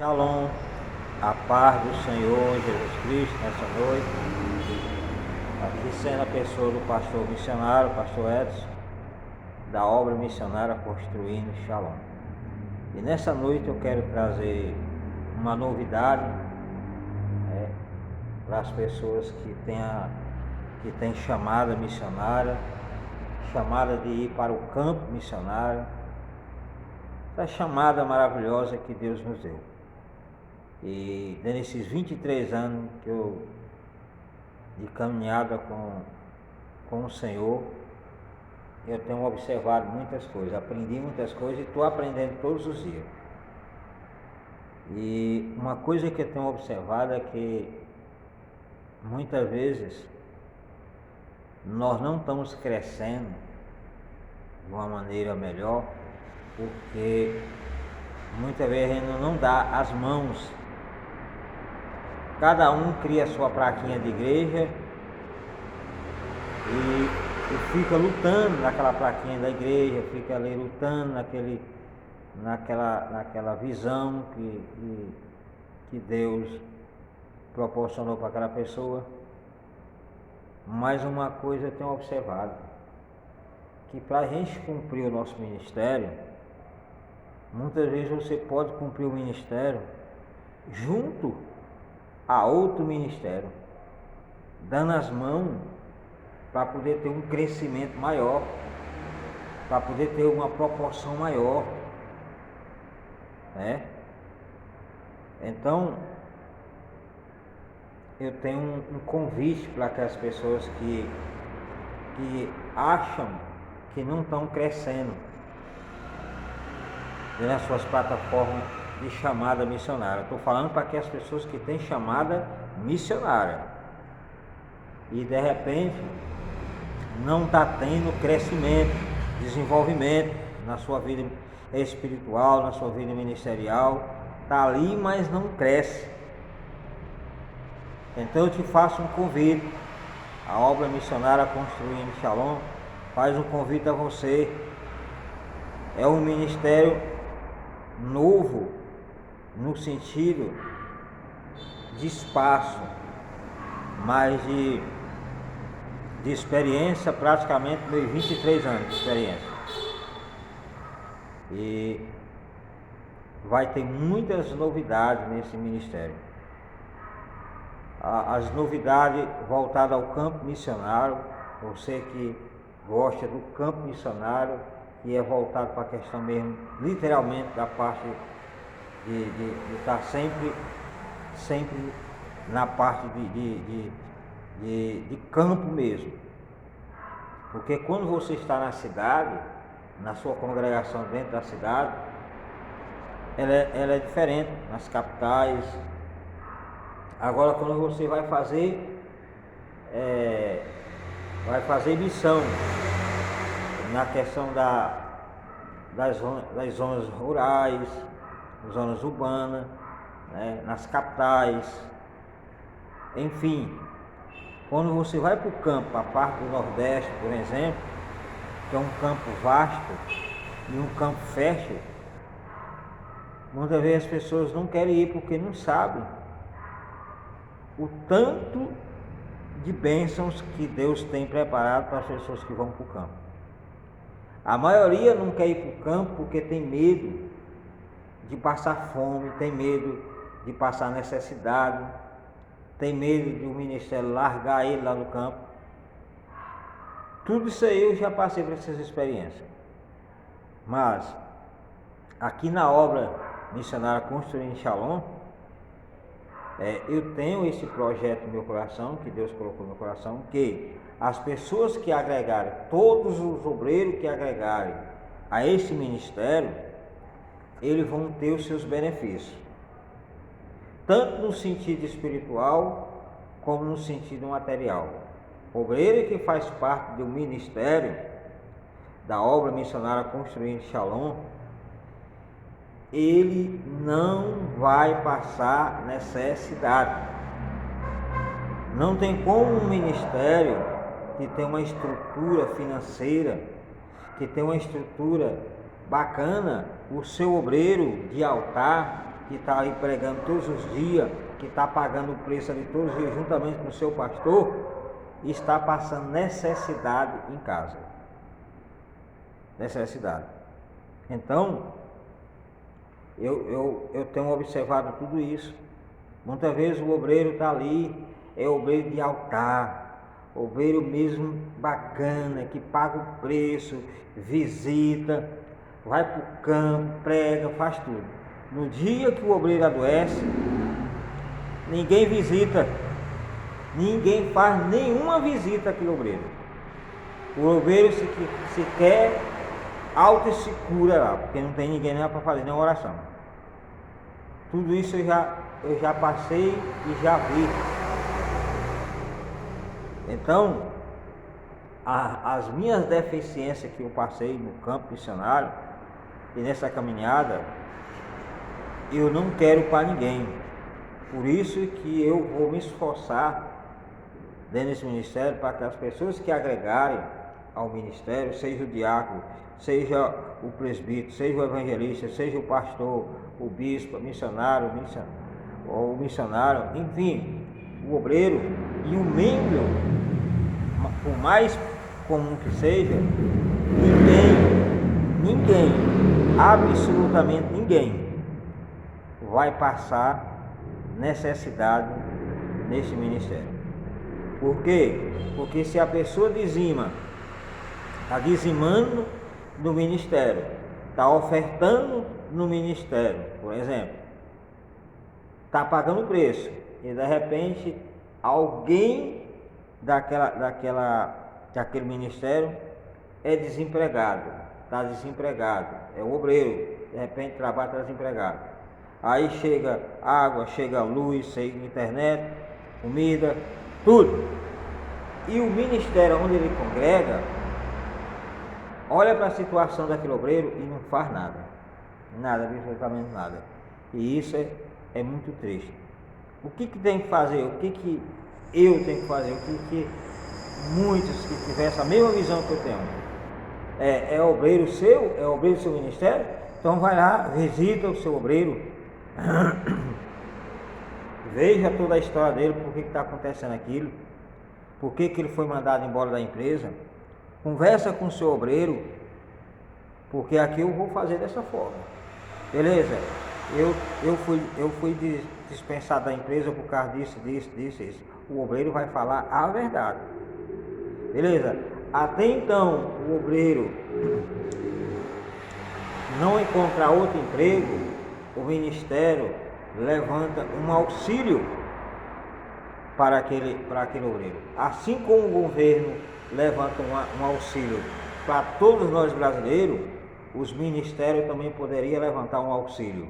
Shalom, a paz do Senhor Jesus Cristo nessa noite. Aqui sendo a pessoa do pastor missionário, pastor Edson, da obra missionária Construindo Shalom. E nessa noite eu quero trazer uma novidade para as pessoas que têm chamada missionária, chamada de ir para o campo missionário, essa chamada maravilhosa que Deus nos deu. E nesses 23 anos que eu de caminhada com o Senhor, eu tenho observado muitas coisas, aprendi muitas coisas e estou aprendendo todos os dias. E uma coisa que eu tenho observado é que muitas vezes nós não estamos crescendo de uma maneira melhor, porque muitas vezes a gente não dá as mãos. Cada um cria a sua plaquinha de igreja e fica lutando naquela plaquinha da igreja, fica ali lutando naquela visão que Deus proporcionou para aquela pessoa. Mas uma coisa eu tenho observado, que para a gente cumprir o nosso ministério, muitas vezes você pode cumprir o ministério junto a outro ministério, dando as mãos para poder ter um crescimento maior, para poder ter uma proporção maior, né? Então, eu tenho um convite para aquelas pessoas que acham que não estão crescendo nas suas plataformas de chamada missionária. Estou falando para aquelas pessoas que têm chamada missionária e de repente não está tendo crescimento, desenvolvimento na sua vida espiritual, na sua vida ministerial, está ali, mas não cresce. Então eu te faço um convite. A obra missionária Construindo Shalom faz um convite a você. É um ministério novo no sentido de espaço, mas de experiência, praticamente meus 23 anos de experiência. E vai ter muitas novidades nesse ministério. As novidades voltadas ao campo missionário, você que gosta do campo missionário, que é voltado para a questão mesmo, literalmente, da parte de estar sempre na parte de campo mesmo. Porque quando você está na cidade, na sua congregação dentro da cidade, ela é diferente nas capitais. Agora quando você vai fazer missão na questão das zonas rurais, zonas urbanas, né, nas capitais, enfim, quando você vai para o campo, a parte do Nordeste, por exemplo, que é um campo vasto e um campo fértil, muitas vezes as pessoas não querem ir porque não sabem o tanto de bênçãos que Deus tem preparado para as pessoas que vão para o campo. A maioria não quer ir para o campo porque tem medo de passar fome, tem medo de passar necessidade, tem medo de o ministério largar ele lá no campo. Tudo isso aí eu já passei por essas experiências. Mas aqui na obra missionária Construindo Shalom, eu tenho esse projeto no meu coração, que Deus colocou no meu coração, que as pessoas que agregarem, todos os obreiros que agregarem a esse ministério, eles vão ter os seus benefícios, tanto no sentido espiritual como no sentido material. O obreiro que faz parte do ministério da obra missionária Construindo Shalom, ele não vai passar necessidade. Não tem como um ministério que tem uma estrutura financeira, que tem uma estrutura bacana, o seu obreiro de altar, que está ali pregando todos os dias, que está pagando o preço ali todos os dias juntamente com o seu pastor, está passando necessidade em casa. Necessidade. Então, eu tenho observado tudo isso. Muitas vezes o obreiro está ali, é obreiro de altar, obreiro mesmo bacana, que paga o preço, visita, vai para o campo, prega, faz tudo. No dia que o obreiro adoece, ninguém visita, ninguém faz nenhuma visita àquele obreiro. O obreiro se quer auto e se cura lá, porque não tem ninguém para fazer nenhuma oração. Tudo isso eu já passei e já vi. Então, as minhas deficiências que eu passei no campo missionário e nessa caminhada, eu não quero para ninguém. Por isso que eu vou me esforçar dentro desse ministério para que as pessoas que agregarem ao ministério, seja o diácono, seja o presbítero, seja o evangelista, seja o pastor, o bispo, o missionário, enfim, o obreiro e o membro, por mais comum que seja, ninguém, absolutamente ninguém vai passar necessidade nesse ministério. Por quê? Porque se a pessoa dizima, está dizimando no ministério, está ofertando no ministério, por exemplo, está pagando preço, e de repente alguém daquele ministério é desempregado, está desempregado, é o obreiro, de repente trabalha, está desempregado. Aí chega água, chega luz, chega internet, comida, tudo. E o ministério onde ele congrega olha para a situação daquele obreiro e não faz nada, absolutamente nada. E isso é muito triste. O que tem que fazer? O que eu tenho que fazer? O que muitos que tiverem essa mesma visão que eu tenho? É obreiro seu? É obreiro do seu ministério? Então vai lá, visita o seu obreiro, veja toda a história dele, por que está acontecendo aquilo, por que ele foi mandado embora da empresa. Conversa com o seu obreiro, porque aqui eu vou fazer dessa forma, beleza? Eu fui dispensado da empresa por causa disso. O obreiro vai falar a verdade, beleza? Até então o obreiro não encontrar outro emprego, o ministério levanta um auxílio para aquele obreiro. Assim como o governo levanta um auxílio para todos nós brasileiros, os ministérios também poderiam levantar um auxílio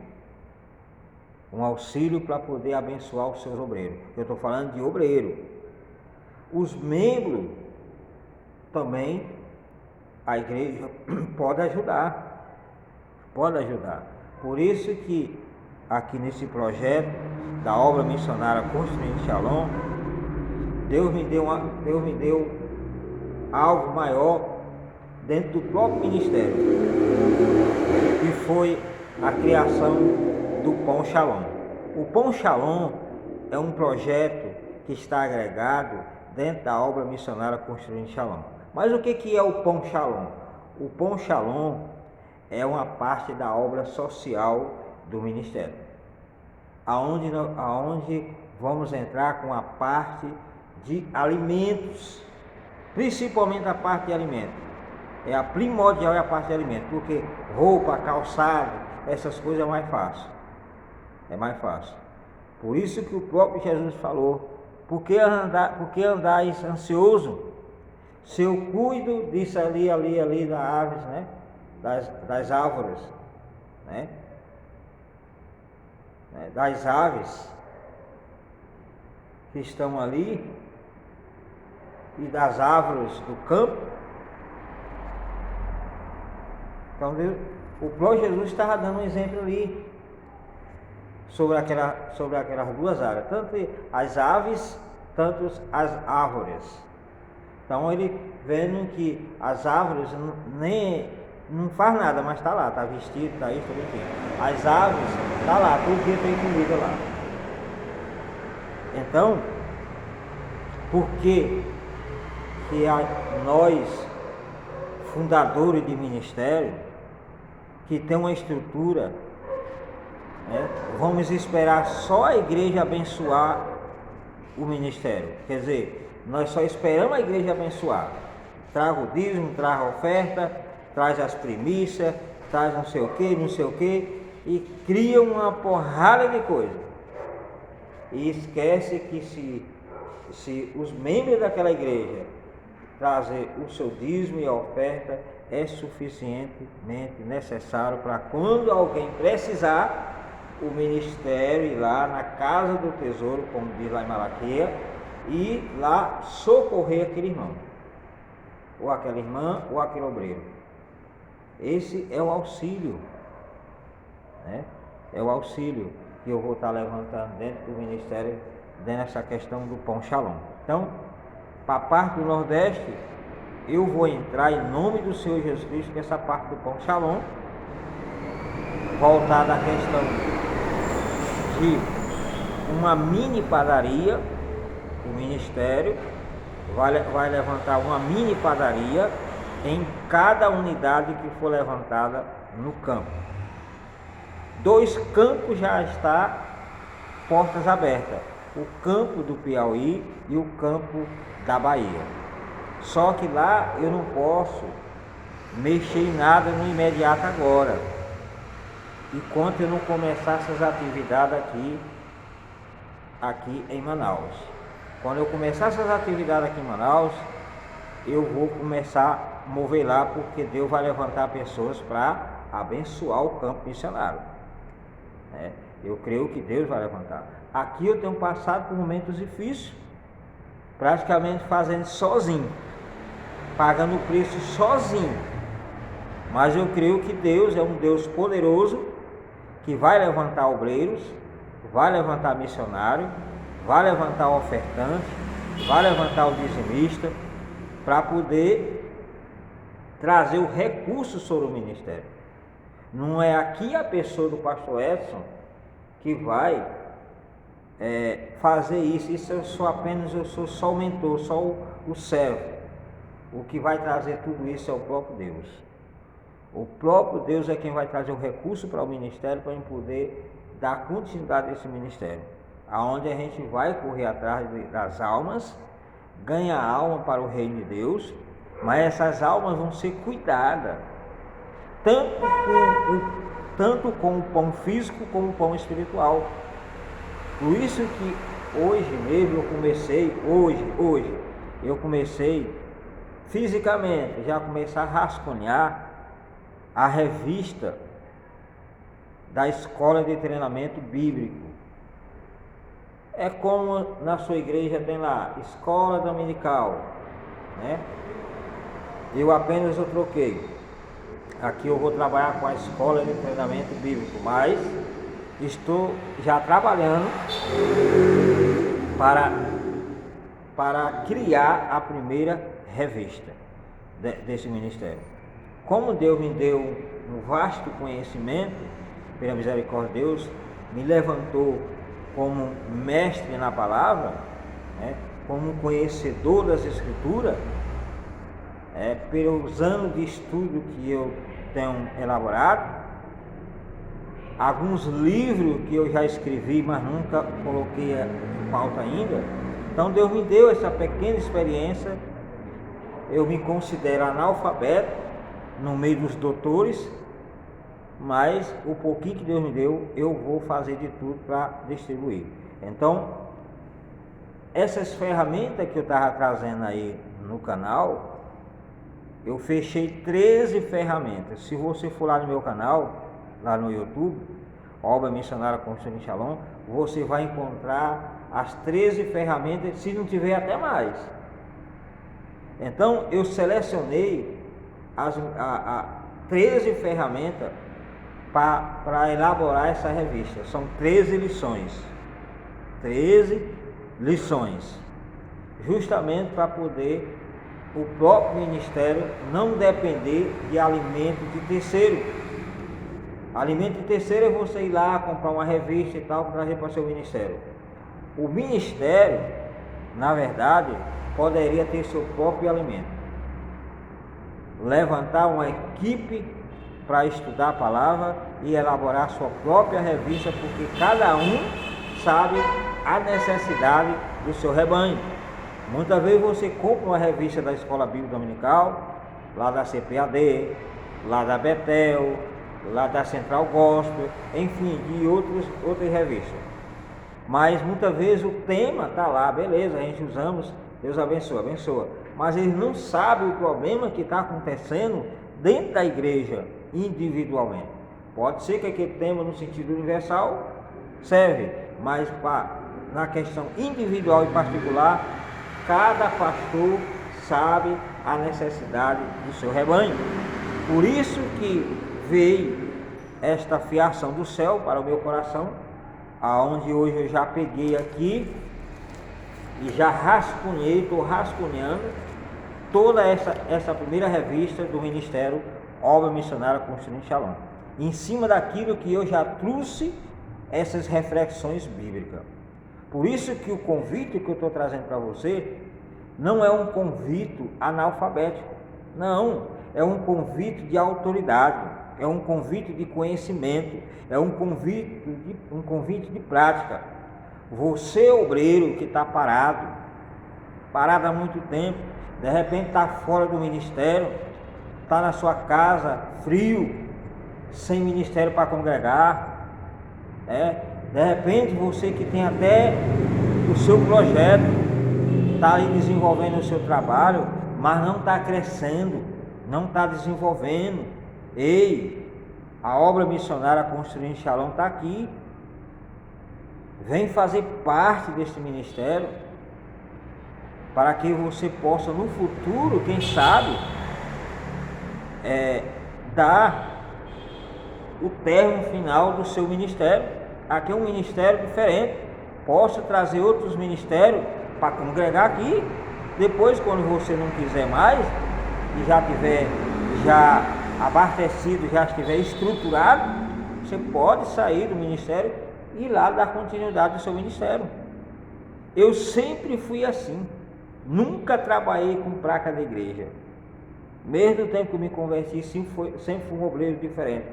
para poder abençoar os seus obreiros. Eu estou falando de obreiro. Os membros também, a igreja pode ajudar. Por isso que aqui nesse projeto da obra missionária Construindo Shalom, Deus me deu algo maior dentro do próprio ministério, que foi a criação do Pão Shalom. O Pão Shalom é um projeto que está agregado dentro da obra missionária Construindo Shalom. Mas o que é o Pão Shalom? O Pão Shalom é uma parte da obra social do ministério, aonde vamos entrar com a parte de alimentos, principalmente a parte de alimentos. É a primordial, é a parte de alimentos, porque roupa, calçado, essas coisas é mais fácil. Por isso que o próprio Jesus falou: por que andais ansioso? Se eu cuido disso ali das aves, né? Das árvores, né? Das aves que estão ali e das árvores do campo. Então o próprio Jesus estava dando um exemplo ali sobre aquelas duas áreas, tanto as aves, tanto as árvores. Então ele vendo que as árvores não faz nada, mas está lá, está vestido, está isso, tudo aqui. As aves Está lá, todo dia tem comida lá. Então, por que nós, fundadores de ministério, que tem uma estrutura, né, vamos esperar só a igreja abençoar o ministério? Quer dizer, nós só esperamos a igreja abençoar. Traz o dízimo, traz a oferta, traz as primícias, traz não sei o que, e cria uma porrada de coisa. E esquece que se os membros daquela igreja trazer o seu dízimo e a oferta, é suficientemente necessário para quando alguém precisar, o ministério ir lá na casa do tesouro, como diz lá em Malaquias, e lá socorrer aquele irmão, ou aquela irmã, ou aquele obreiro. Esse é o auxílio, né? É o auxílio que eu vou estar levantando dentro do ministério, dessa questão do Pão Shalom. Então, para a parte do Nordeste, eu vou entrar em nome do Senhor Jesus Cristo nessa parte do Pão Shalom, voltada à questão de uma mini padaria. O ministério vai levantar uma mini padaria em cada unidade que for levantada no campo. 2 campos já está portas abertas, o campo do Piauí e o campo da Bahia. Só que lá eu não posso mexer em nada no imediato agora, enquanto eu não começar essas atividades aqui em Manaus. Quando eu começar essas atividades aqui em Manaus, eu vou começar a mover lá, porque Deus vai levantar pessoas para abençoar o campo missionário, né? Eu creio que Deus vai levantar. Aqui eu tenho passado por momentos difíceis, praticamente fazendo sozinho, pagando o preço sozinho. Mas eu creio que Deus é um Deus poderoso, que vai levantar obreiros, vai levantar missionário, vai levantar o ofertante, vai levantar o dizimista, para poder trazer o recurso sobre o ministério. Não é aqui a pessoa do pastor Edson que vai fazer isso. Isso eu sou só o mentor, só o servo. O que vai trazer tudo isso é o próprio Deus. O próprio Deus é quem vai trazer o recurso para o ministério, para a gente poder dar continuidade a esse ministério, aonde a gente vai correr atrás das almas, ganhar alma para o reino de Deus, mas essas almas vão ser cuidadas, tanto com o pão físico como o pão espiritual. Por isso que hoje mesmo eu comecei fisicamente, já começar a rascunhar a revista da Escola de Treinamento Bíblico. É como na sua igreja tem lá, Escola Dominical, né? Eu troquei. Aqui eu vou trabalhar com a Escola de Treinamento Bíblico, mas estou já trabalhando para criar a primeira revista desse ministério. Como Deus me deu um vasto conhecimento, pela misericórdia de Deus, me levantou como mestre na palavra, né, como conhecedor das Escrituras, pelos anos de estudo que eu tenho elaborado, alguns livros que eu já escrevi, mas nunca coloquei em pauta ainda. Então Deus me deu essa pequena experiência. Eu me considero analfabeto no meio dos doutores, mas o pouquinho que Deus me deu, eu vou fazer de tudo para distribuir. Então, essas ferramentas que eu estava trazendo aí no canal, eu fechei 13 ferramentas. Se você for lá no meu canal, lá no YouTube, Obra Missionária Construção de Shalom, você vai encontrar as 13 ferramentas, se não tiver até mais. Então, eu selecionei as 13 ferramentas para elaborar essa revista. São 13 lições. 13 lições. Justamente para poder o próprio ministério não depender de alimento de terceiro. Alimento terceiro é você ir lá comprar uma revista e tal para trazer para o seu ministério. O ministério, na verdade, poderia ter seu próprio alimento. Levantar uma equipe para estudar a palavra e elaborar sua própria revista, porque cada um sabe a necessidade do seu rebanho. Muitas vezes você compra uma revista da Escola Bíblica Dominical, lá da CPAD, lá da Betel, lá da Central Gospel, enfim, de outras revistas. Mas muitas vezes o tema está lá, beleza, a gente usamos, Deus abençoa. Mas eles não sabem o problema que está acontecendo dentro da igreja, individualmente. Pode ser que aquele tema no sentido universal serve, mas na questão individual e particular, cada pastor sabe a necessidade do seu rebanho. Por isso que veio esta fiação do céu para o meu coração, aonde hoje eu já peguei aqui e já estou rascunhando toda essa primeira revista do Ministério Obra Missionária Construindo Shalom, em cima daquilo que eu já trouxe essas reflexões bíblicas. Por isso que o convite que eu estou trazendo para você não é um convite analfabético, não, é um convite de autoridade, é um convite de conhecimento, é um convite de prática. Você, obreiro que está parado há muito tempo, de repente está fora do ministério, está na sua casa, frio, sem ministério para congregar, de repente você que tem até o seu projeto, está aí desenvolvendo o seu trabalho, mas não está crescendo, não está desenvolvendo. Ei, a obra missionária Construindo Shalom está aqui. Vem fazer parte deste ministério, para que você possa no futuro, quem sabe, dar o termo final do seu ministério. Aqui é um ministério diferente, posso trazer outros ministérios para congregar aqui. Depois, quando você não quiser mais e já tiver abastecido, já estiver estruturado, você pode sair do ministério e ir lá dar continuidade ao seu ministério. Eu sempre fui assim, nunca trabalhei com placa da igreja. Mesmo no tempo que eu me converti, sempre fui um obreiro diferente.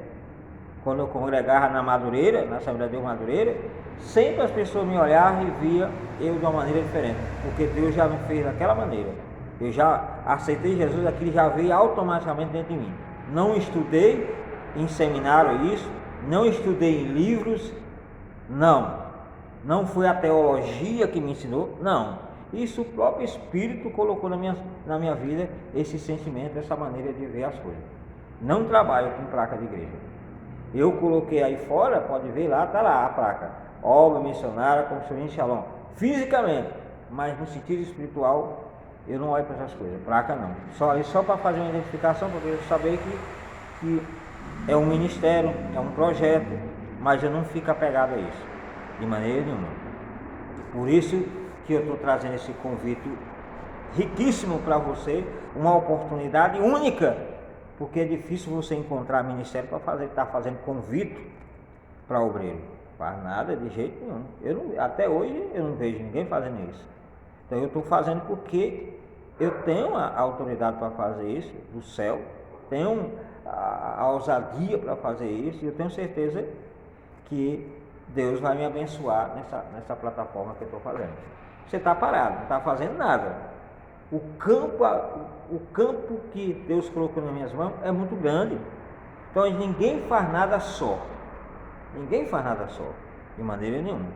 Quando eu congregava na Madureira, na Assembleia de Deus Madureira, sempre as pessoas me olhavam e viam eu de uma maneira diferente, porque Deus já me fez daquela maneira. Eu já aceitei Jesus, aquilo já veio automaticamente dentro de mim. Não estudei em seminário isso, não estudei em livros, não foi a teologia que me ensinou, não. Isso o próprio Espírito colocou na minha vida, esse sentimento, essa maneira de ver as coisas. Não trabalho com placa de igreja. Eu coloquei aí fora, pode ver lá, está lá a placa, Obra Missionária Construindo Shalom, fisicamente, mas no sentido espiritual, eu não olho para essas coisas, placa não. Só para fazer uma identificação, para eu saber que é um ministério, é um projeto, mas eu não fico apegado a isso, de maneira nenhuma. Por isso que eu estou trazendo esse convite riquíssimo para você, uma oportunidade única, porque é difícil você encontrar ministério para estar fazendo convite para obreiro. Faz nada de jeito nenhum. Até hoje eu não vejo ninguém fazendo isso. Então eu estou fazendo porque eu tenho a autoridade para fazer isso, do céu, tenho a ousadia para fazer isso, e eu tenho certeza que Deus vai me abençoar nessa plataforma que eu estou fazendo. Você está parado, não está fazendo nada. O campo que Deus colocou nas minhas mãos é muito grande. Então ninguém faz nada só. Ninguém faz nada só, de maneira nenhuma.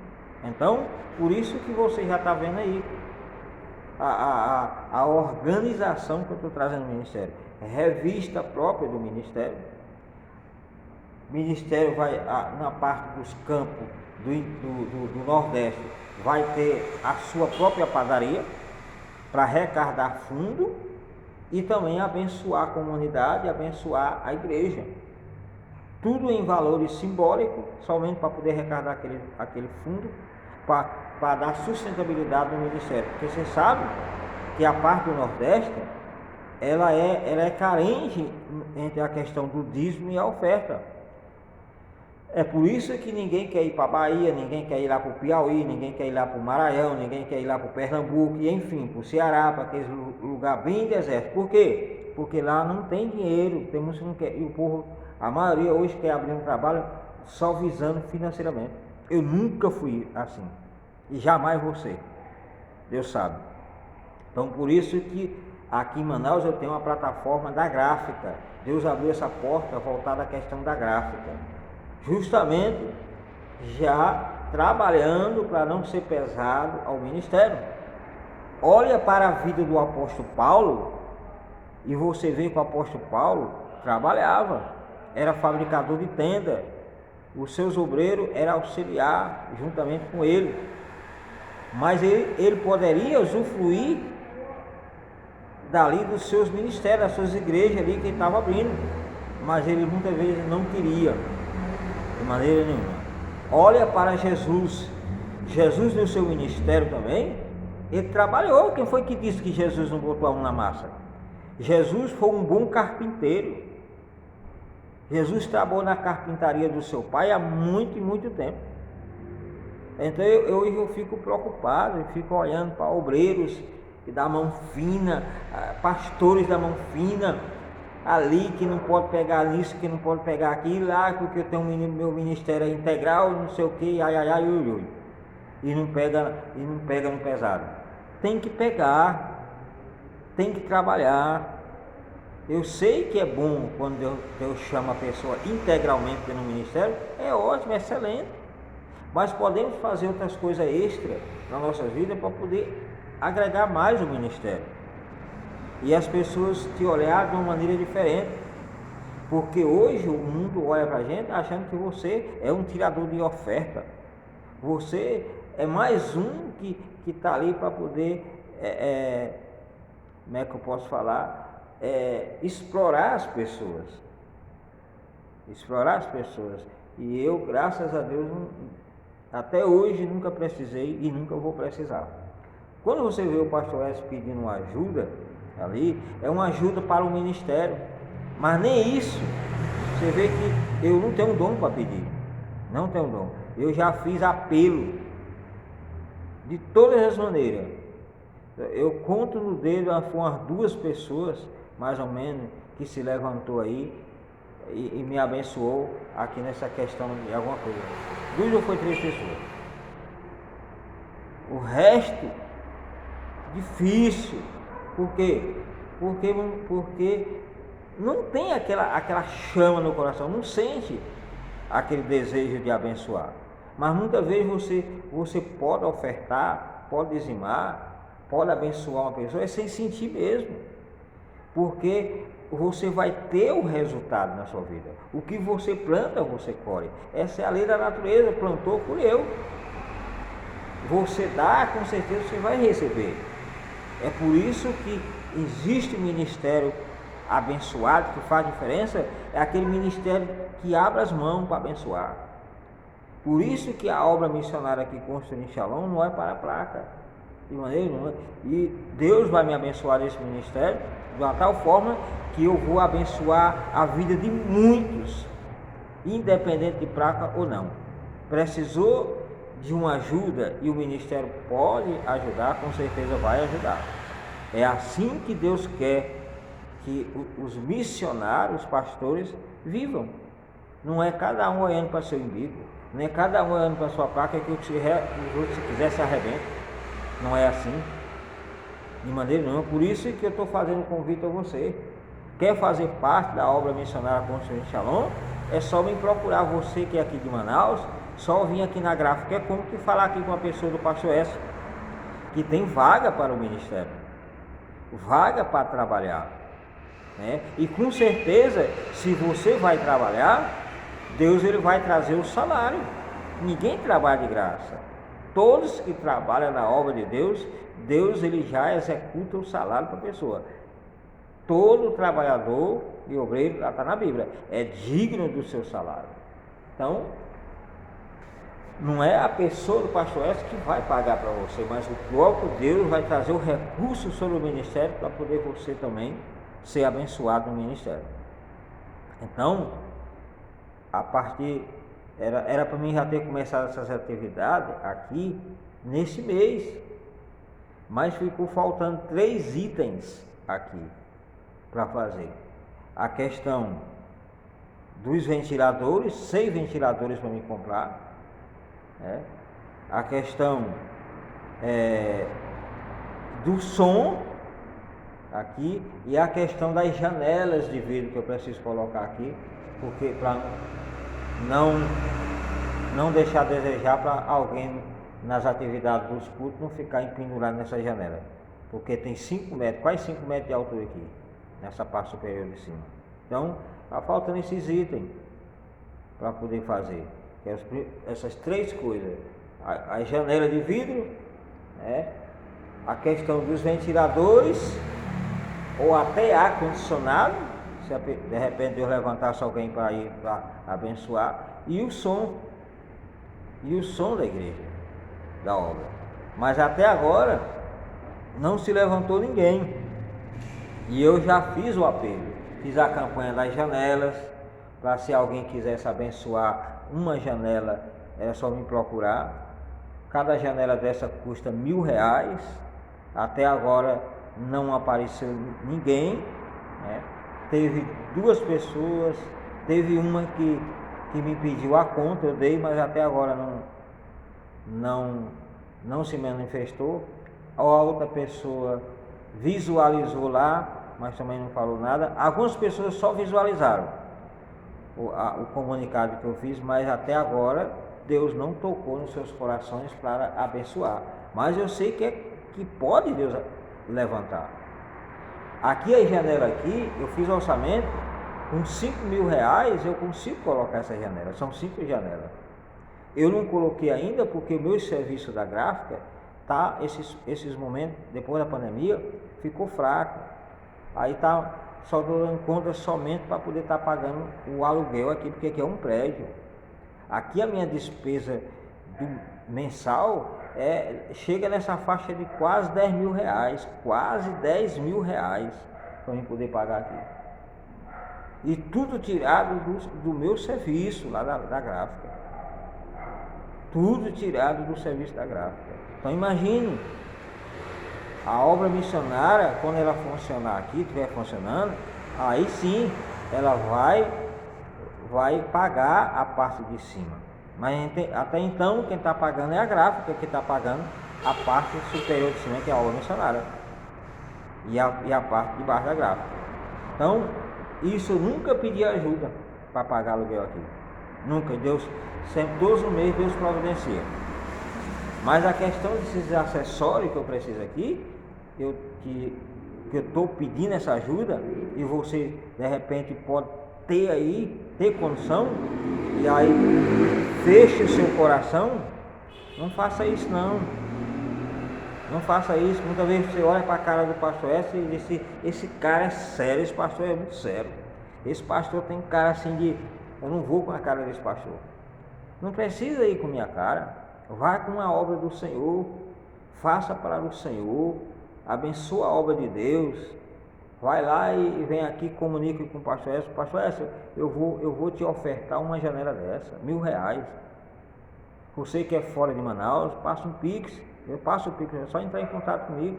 Então, por isso que você já está vendo aí a organização que eu estou trazendo no ministério. Revista própria do ministério. O ministério vai, na parte dos campos do Nordeste, vai ter a sua própria padaria para arrecadar fundo e também abençoar a comunidade, abençoar a igreja. Tudo em valores simbólicos, somente para poder arrecadar aquele fundo, para dar sustentabilidade no ministério. Porque você sabe que a parte do Nordeste, ela é carente entre a questão do dízimo e a oferta. É por isso que ninguém quer ir para a Bahia, ninguém quer ir lá para o Piauí, ninguém quer ir lá para o Maranhão, ninguém quer ir lá para o Pernambuco, e enfim, para o Ceará, para aqueles lugar bem deserto. Por quê? Porque lá não tem dinheiro, tem muitos que não quer, e o povo, a maioria hoje quer abrir um trabalho só visando financeiramente. Eu nunca fui assim, e jamais vou ser, Deus sabe. Então por isso que aqui em Manaus eu tenho uma plataforma da gráfica. Deus abriu essa porta voltada à questão da gráfica, justamente já trabalhando para não ser pesado ao ministério. Olha para a vida do apóstolo Paulo e você vê que o apóstolo Paulo trabalhava, era fabricador de tenda, os seus obreiros eram auxiliar juntamente com ele, mas ele poderia usufruir dali dos seus ministérios, das suas igrejas ali que ele estava abrindo, mas ele muitas vezes não queria, de maneira nenhuma. Olha para Jesus. Jesus no seu ministério também, ele trabalhou. Quem foi que disse que Jesus não botou a mão na massa? Jesus foi um bom carpinteiro. Jesus trabalhou na carpintaria do seu pai há muito e muito tempo. Então eu fico preocupado, eu fico olhando para obreiros da mão fina, pastores da mão fina, ali que não pode pegar nisso, que não pode pegar aquilo, lá porque eu tenho meu ministério integral, não sei o que, e não pega no pesado. Tem que pegar, tem que trabalhar. Eu sei que é bom quando Deus chama a pessoa integralmente no ministério, é ótimo, é excelente, mas podemos fazer outras coisas extras na nossa vida para poder agregar mais o ministério e as pessoas te olhar de uma maneira diferente, porque hoje o mundo olha para a gente achando que você é um tirador de oferta, você é mais um que está ali para poder, como é que eu posso falar, explorar as pessoas, e eu, graças a Deus, até hoje nunca precisei e nunca vou precisar. Quando você vê o pastor S pedindo uma ajuda ali, é uma ajuda para o ministério, mas nem isso. Você vê que eu não tenho dom para pedir, não tenho dom. Eu já fiz apelo de todas as maneiras. Eu conto no dedo umas 2 pessoas, mais ou menos, que se levantou aí e me abençoou aqui nessa questão de alguma coisa. 2 ou foi 3 pessoas. O resto difícil. Por quê? Porque não tem aquela chama no coração, não sente aquele desejo de abençoar. Mas muitas vezes você pode ofertar, pode dizimar, pode abençoar uma pessoa, sem sentir mesmo. Porque você vai ter o resultado na sua vida. O que você planta, você colhe. Essa é a lei da natureza, plantou, colheu. Você dá, com certeza você vai receber. É por isso que existe um ministério abençoado, que faz diferença, é aquele ministério que abre as mãos para abençoar. Por isso que a obra missionária aqui Construindo Shalom não é para a placa, de maneira nenhuma. E Deus vai me abençoar nesse ministério de uma tal forma que eu vou abençoar a vida de muitos, independente de placa ou não. Precisou de uma ajuda e o ministério pode ajudar, com certeza vai ajudar. É assim que Deus quer que os missionários, os pastores vivam. Não é cada um olhando para seu umbigo, não é cada um olhando para sua placa que os outros, se quiser, se arrebentam. Não é assim, de maneira nenhuma. Por isso que eu estou fazendo um convite a você. Quer fazer parte da obra missionária Construindo Shalom? É só me procurar, você que é aqui de Manaus, só vir aqui na gráfica. É como que falar aqui com a pessoa do pastor S, que tem vaga para o ministério, vaga para trabalhar, né? E com certeza, se você vai trabalhar, Deus ele vai trazer o salário. Ninguém trabalha de graça. Todos que trabalham na obra de Deus, Deus ele já executa o salário para a pessoa. Todo trabalhador e obreiro, lá está na Bíblia, é digno do seu salário. Então, não é a pessoa do pastor S que vai pagar para você, mas o próprio Deus vai trazer o recurso sobre o ministério para poder você também ser abençoado no ministério. Então, a partir Era para mim já ter começado essas atividades aqui nesse mês, mas ficou faltando 3 itens aqui para fazer. A questão dos ventiladores, 6 ventiladores para me comprar, né? A questão do som aqui e a questão das janelas de vidro que eu preciso colocar aqui, porque para não deixar a desejar para alguém nas atividades dos cultos não ficar empendurado nessa janela, porque tem 5 metros, quase 5 metros de altura aqui, nessa parte superior de cima. Então, está faltando esses itens para poder fazer, essas 3 coisas, a janela de vidro, né? A questão dos ventiladores, ou até ar-condicionado, se de repente Deus levantasse alguém para ir para abençoar, e o som da igreja, da obra. Mas até agora não se levantou ninguém, e eu já fiz o apelo, fiz a campanha das janelas, para se alguém quisesse abençoar uma janela, é só me procurar. Cada janela dessa custa R$1.000, até agora não apareceu ninguém, né? Teve 2 pessoas, teve uma que me pediu a conta, eu dei, mas até agora não se manifestou. A outra pessoa visualizou lá, mas também não falou nada. Algumas pessoas só visualizaram o comunicado que eu fiz, mas até agora Deus não tocou nos seus corações para abençoar. Mas eu sei que pode Deus levantar. Aqui a janela aqui, eu fiz orçamento, com R$5.000 eu consigo colocar essa janela, são 5 janelas. Eu não coloquei ainda porque o meu serviço da gráfica tá, esses momentos, depois da pandemia, ficou fraco. Aí tá só dando conta somente para poder estar pagando o aluguel aqui, porque aqui é um prédio. Aqui a minha despesa mensal chega nessa faixa de quase R$10.000, quase R$10.000 para eu poder pagar aqui. E tudo tirado do meu serviço lá da gráfica. Tudo tirado do serviço da gráfica. Então imagine, a obra missionária, quando ela funcionar aqui, estiver funcionando, aí sim ela vai pagar a parte de cima. Mas até então quem está pagando é a gráfica, que está pagando a parte superior de cima, que é a obra missionária, e a parte de baixo da gráfica. Então, isso eu nunca pedi ajuda para pagar aluguel aqui. Nunca. Deus, sempre, todos os meses, Deus providencia. Mas a questão desses acessórios que eu preciso aqui, que eu estou pedindo essa ajuda, e você de repente pode ter condição, e aí feche o seu coração, não faça isso não. Não faça isso. Muitas vezes você olha para a cara do pastor e diz: esse cara é sério, esse pastor é muito sério. Esse pastor tem cara assim de, eu não vou com a cara desse pastor. Não precisa ir com minha cara. Vá com a obra do Senhor, faça para o Senhor, abençoa a obra de Deus. Vai lá e vem aqui, comunique com o pastor Edson. Pastor Edson, eu vou te ofertar uma janela dessa, R$1.000. Você que é fora de Manaus, passa um Pix. Eu passo o Pix, é só entrar em contato comigo.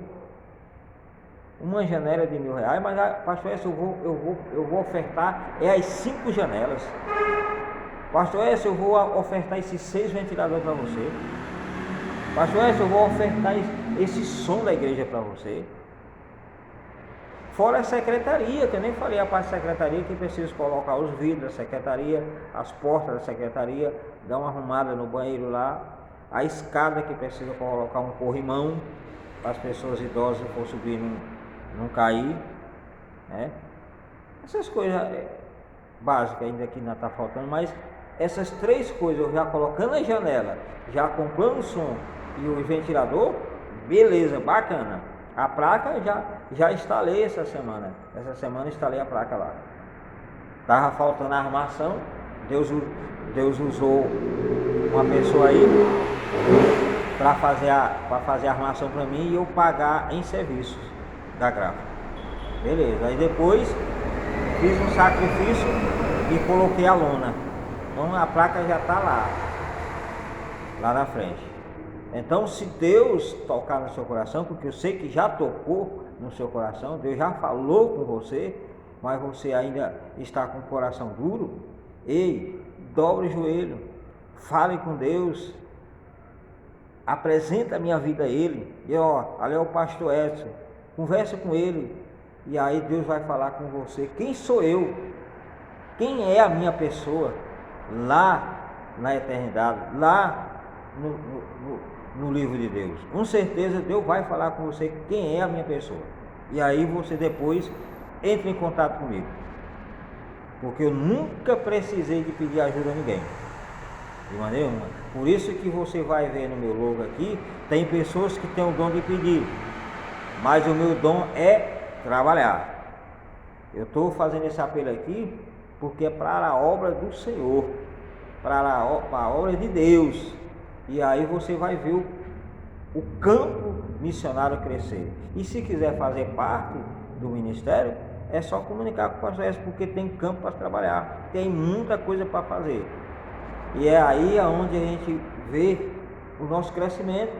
Uma janela de R$1.000, mas pastor Edson, eu vou ofertar as 5 janelas. Pastor Edson, eu vou ofertar esses 6 ventiladores para você. Pastor Edson, eu vou ofertar esse som da igreja para você. Fora a secretaria, que eu nem falei a parte da secretaria, que preciso colocar os vidros da secretaria, as portas da secretaria, dar uma arrumada no banheiro lá, a escada que precisa colocar um corrimão para as pessoas idosas que for subir não cair, né? Essas coisas básicas ainda que ainda está faltando, mas essas 3 coisas eu já colocando a janela, já comprando o som e o ventilador, beleza, bacana. A placa já instalei essa semana. Essa semana instalei a placa lá. Tava faltando a armação. Deus usou uma pessoa aí para fazer a armação para mim e eu pagar em serviços da gráfica. Beleza. Aí depois fiz um sacrifício e coloquei a lona. Então a placa já está lá na frente. Então, se Deus tocar no seu coração, porque eu sei que já tocou no seu coração, Deus já falou com você, mas você ainda está com o coração duro, ei, dobre o joelho, fale com Deus, apresenta a minha vida a Ele, e ali é o pastor Edson, conversa com Ele, e aí Deus vai falar com você, quem sou eu? Quem é a minha pessoa? Lá na eternidade, lá no livro de Deus. Com certeza Deus vai falar com você quem é a minha pessoa. E aí você depois entra em contato comigo. Porque eu nunca precisei de pedir ajuda a ninguém. De maneira nenhuma. Por isso que você vai ver no meu logo aqui, tem pessoas que têm o dom de pedir. Mas o meu dom é trabalhar. Eu estou fazendo esse apelo aqui porque é para a obra do Senhor. Para a obra de Deus. E aí você vai ver o campo missionário crescer. E se quiser fazer parte do ministério, é só comunicar com o pastor Edson, porque tem campo para trabalhar, tem muita coisa para fazer. E é aí onde a gente vê o nosso crescimento.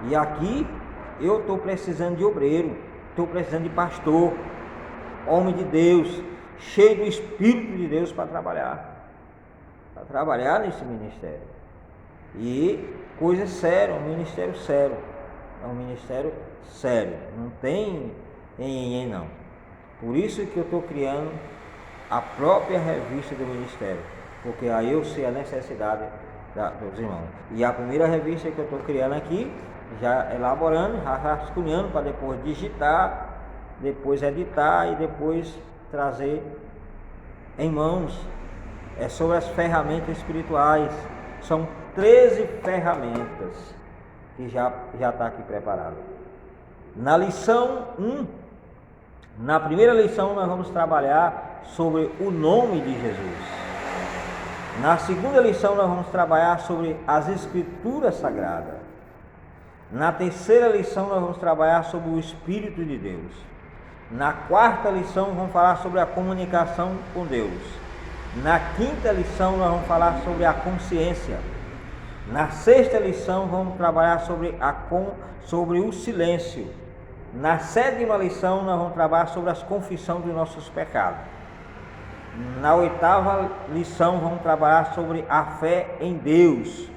E aqui eu estou precisando de obreiro, estou precisando de pastor, homem de Deus, cheio do Espírito de Deus para trabalhar nesse ministério. E coisa séria, um ministério sério. É um ministério sério, não tem não. Por isso que eu estou criando a própria revista do ministério, porque aí eu sei a necessidade dos irmãos. E a primeira revista que eu estou criando aqui, já elaborando, já rascunhando para depois digitar, depois editar e depois trazer em mãos. É sobre as ferramentas espirituais. São 13 ferramentas que já está aqui preparado. Na lição 1, na primeira lição nós vamos trabalhar sobre o nome de Jesus. Na segunda lição nós vamos trabalhar sobre as Escrituras Sagradas. Na terceira lição nós vamos trabalhar sobre o Espírito de Deus. Na quarta lição vamos falar sobre a comunicação com Deus. Na quinta lição nós vamos falar sobre a consciência. Na sexta lição vamos trabalhar sobre o silêncio. Na sétima lição nós vamos trabalhar sobre as confissões dos nossos pecados. Na oitava lição vamos trabalhar sobre a fé em Deus.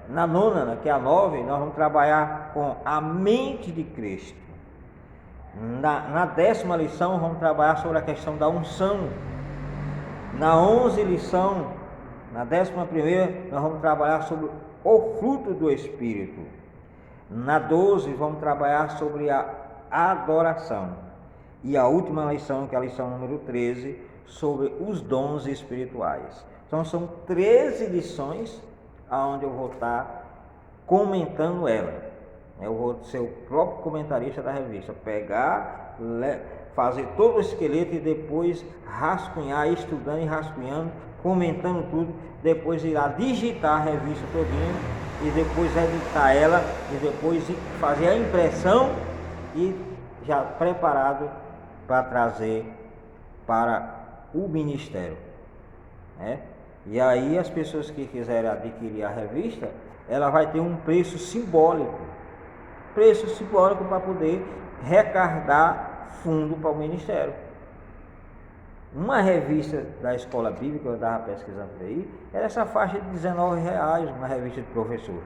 Na nona, que é a 9, nós vamos trabalhar com a mente de Cristo. Na 10ª lição vamos trabalhar sobre a questão da unção. Na 11ª lição, na 11ª, nós vamos trabalhar sobre o fruto do Espírito. Na 12, vamos trabalhar sobre a adoração. E a última lição, que é a lição número 13, sobre os dons espirituais. Então são 13 lições onde eu vou estar comentando ela. Eu vou ser o próprio comentarista da revista, pegar, fazer todo o esqueleto e depois rascunhar, estudando e rascunhando, comentando tudo, depois irá digitar a revista todinha e depois editar ela e depois fazer a impressão e já preparado para trazer para o ministério, né? E aí as pessoas que quiserem adquirir a revista, ela vai ter um preço simbólico para poder recarregar fundo para o ministério. Uma revista da escola bíblica, eu estava pesquisando aí, era essa faixa de R$19, uma revista de professor.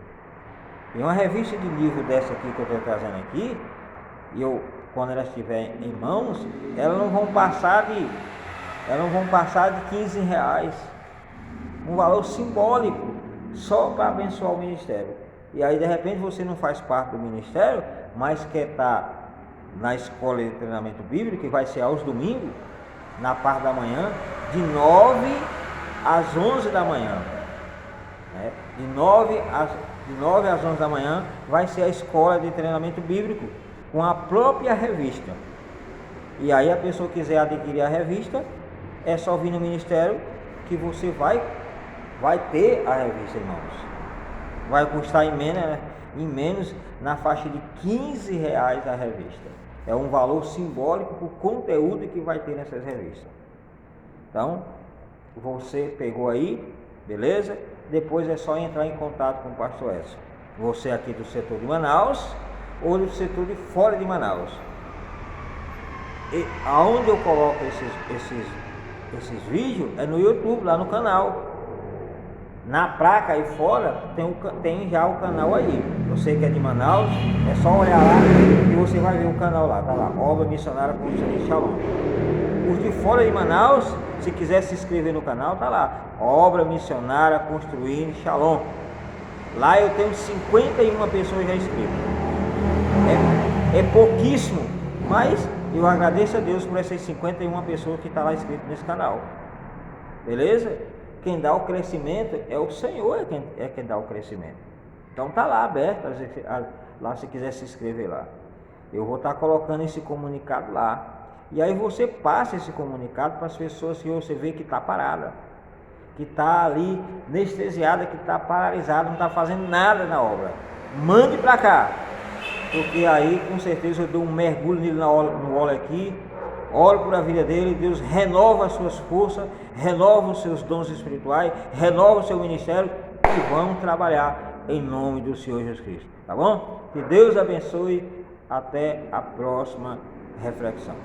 E uma revista de livro dessa aqui que eu estou trazendo aqui, quando ela estiver em mãos, elas não vão passar de R$15, um valor simbólico, só para abençoar o ministério. E aí de repente você não faz parte do ministério, mas quer estar na escola de treinamento bíblico, que vai ser aos domingos, na parte da manhã, de 9 às 11 da manhã, né? De 9 às 11 da manhã vai ser a escola de treinamento bíblico, com a própria revista. E aí a pessoa quiser adquirir a revista, é só vir no ministério que você vai ter a revista, irmãos. Vai custar em menos na faixa de R$15 a revista. É um valor simbólico para o conteúdo que vai ter nessas revistas. Então, você pegou aí, beleza? Depois é só entrar em contato com o pastor Edson. Você aqui do setor de Manaus ou do setor de fora de Manaus. E aonde eu coloco esses vídeos é no YouTube, lá no canal. Na placa aí fora tem já o canal aí. Você que é de Manaus, é só olhar lá e você vai ver o canal lá. Tá lá, Obra Missionária Construindo Shalom. Os de fora de Manaus, se quiser se inscrever no canal, tá lá, Obra Missionária Construindo Shalom. Lá eu tenho 51 pessoas já inscritas. É pouquíssimo, mas eu agradeço a Deus por essas 51 pessoas que estão lá inscritas nesse canal. Beleza? Quem dá o crescimento é o Senhor, é quem dá o crescimento. Então tá lá aberto, lá se quiser se inscrever lá. Eu vou estar colocando esse comunicado lá. E aí você passa esse comunicado para as pessoas que você vê que está parada, que está ali anestesiada, que está paralisada, não está fazendo nada na obra. Mande para cá, porque aí com certeza eu dou um mergulho nele no óleo aqui, oro por a vida dele, Deus renova as suas forças, renova os seus dons espirituais, renova o seu ministério e vão trabalhar em nome do Senhor Jesus Cristo, tá bom? Que Deus abençoe, até a próxima reflexão.